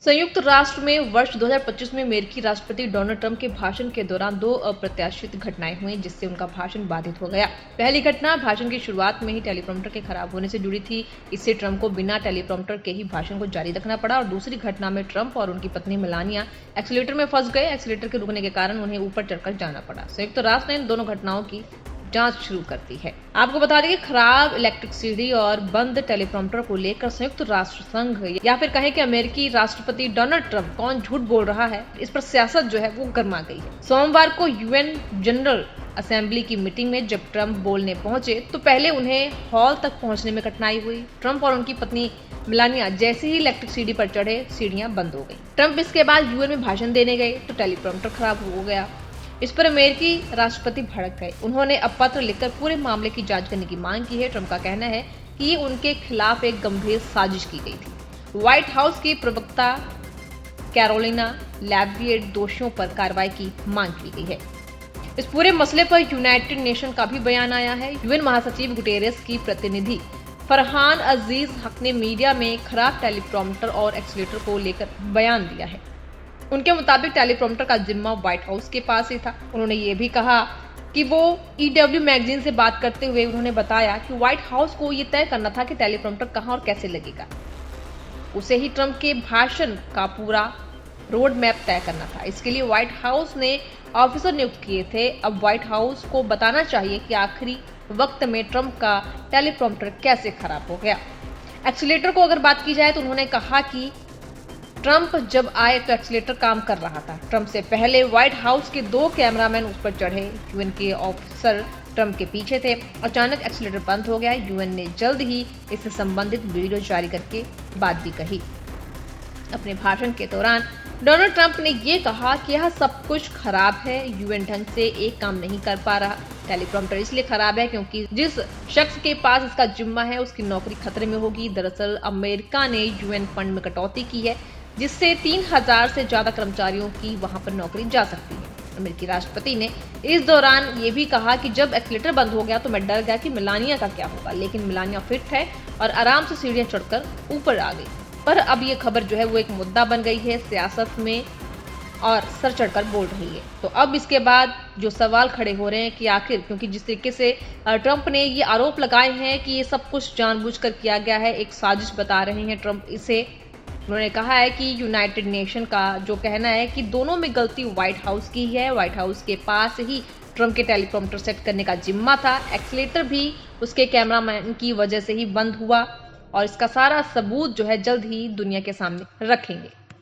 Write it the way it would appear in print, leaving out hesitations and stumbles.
संयुक्त राष्ट्र में वर्ष 2025 में अमेरिकी राष्ट्रपति डोनाल्ड ट्रंप के भाषण के दौरान दो अप्रत्याशित घटनाएं हुई जिससे उनका भाषण बाधित हो गया। पहली घटना भाषण की शुरुआत में ही टेलीप्रॉम्प्टर के खराब होने से जुड़ी थी। इससे ट्रंप को बिना टेलीप्रॉम्प्टर के ही भाषण को जारी रखना पड़ा। और दूसरी घटना में ट्रंप और उनकी पत्नी मेलानिया एक्सीलेटर में फंस गए। एक्सीलेटर के रुकने के कारण उन्हें ऊपर चढ़कर जाना पड़ा। संयुक्त राष्ट्र ने इन दोनों घटनाओं की जांच शुरू कर दी है। आपको बता दें कि खराब इलेक्ट्रिक सीढ़ी और बंद टेलीप्रॉम्प्टर को लेकर संयुक्त राष्ट्र संघ या फिर कहें कि अमेरिकी राष्ट्रपति डोनाल्ड ट्रंप कौन झूठ बोल रहा है, इस पर सियासत जो है वो गर्मा गई है। सोमवार को यूएन जनरल असेंबली की मीटिंग में जब ट्रंप बोलने पहुंचे तो पहले उन्हें हॉल तक पहुंचने में कठिनाई हुई। ट्रंप और उनकी पत्नी मेलानिया जैसे ही इलेक्ट्रिक सीढ़ी पर चढ़े, सीढ़ियां बंद हो गई। ट्रंप इसके बाद यूएन में भाषण देने गए तो टेलीप्रॉम्प्टर खराब हो गया। इस पर अमेरिकी राष्ट्रपति भड़क गए। उन्होंने अब पत्र लिखकर पूरे मामले की जांच करने की मांग की है। ट्रंप का कहना है कि ये उनके खिलाफ एक गंभीर साजिश की गई थी। व्हाइट हाउस की प्रवक्ता कैरोलिना लेविएट दोषियों पर कार्रवाई की मांग की गई है। इस पूरे मसले पर यूनाइटेड नेशन का भी बयान आया है। यूएन महासचिव गुटेरेस की प्रतिनिधि फरहान अजीज हक ने मीडिया में खराब टेलीप्रॉम्प्टर और एक्सीलेटर को लेकर बयान दिया है। उनके मुताबिक टेलीप्रॉम्प्टर का जिम्मा व्हाइट हाउस के पास ही था। उन्होंने ये भी कहा कि वो EW मैगजीन से बात करते हुए उन्होंने बताया कि व्हाइट हाउस को ये तय करना था कि टेलीप्रॉम्प्टर कहां और कैसे लगेगा। उसे ही ट्रंप के भाषण का पूरा रोड मैप तय करना था। इसके लिए व्हाइट हाउस ने ऑफिसर नियुक्त किए थे। अब व्हाइट हाउस को बताना चाहिए कि आखिरी वक्त में ट्रंप का टेलीप्रॉम्प्टर कैसे खराब हो गया। एक्सीलेटर को अगर बात की जाए तो उन्होंने कहा कि ट्रंप जब आए तो एक्सीलेटर काम कर रहा था। ट्रंप से पहले व्हाइट हाउस के 2 कैमरामैन उस पर चढ़े। यूएन के ऑफिसर ट्रंप के पीछे थे। अचानक एक्सीलेटर बंद हो गया। यूएन ने जल्द ही इससे संबंधित वीडियो जारी करके बात भी कही। अपने भाषण के दौरान डोनाल्ड ट्रंप ने ये कहा कि यह सब कुछ खराब है। यूएन ढंग से एक काम नहीं कर पा रहा। टेलीप्रॉम्प्टर इसलिए खराब है क्योंकि जिस शख्स के पास इसका जिम्मा है उसकी नौकरी खतरे में होगी। दरअसल अमेरिका ने यूएन फंड में कटौती की है जिससे 3000 से ज्यादा कर्मचारियों की वहां पर नौकरी जा सकती है। अमेरिकी राष्ट्रपति ने इस दौरान ये भी कहा कि जब एक्सीलेटर बंद हो गया तो मैं डर गया कि मेलानिया का क्या होगा, लेकिन मेलानिया फिट है और आराम से सीढ़ियां चढ़कर ऊपर आ गई। पर अब ये खबर जो है वो एक मुद्दा बन गई है सियासत में और सर चढ़कर बोल रही है। तो अब इसके बाद जो सवाल खड़े हो रहे हैं कि आखिर, क्योंकि जिस तरीके से ट्रंप ने ये आरोप लगाए हैं कि ये सब कुछ जानबूझकर किया गया है, एक साजिश बता रहे हैं ट्रंप इसे। उन्होंने कहा है कि यूनाइटेड नेशन का जो कहना है कि दोनों में गलती व्हाइट हाउस की है। व्हाइट हाउस के पास ही ट्रंप के टेलीप्रॉम्प्टर सेट करने का जिम्मा था। एक्सीलेटर भी उसके कैमरामैन की वजह से ही बंद हुआ और इसका सारा सबूत जो है जल्द ही दुनिया के सामने रखेंगे।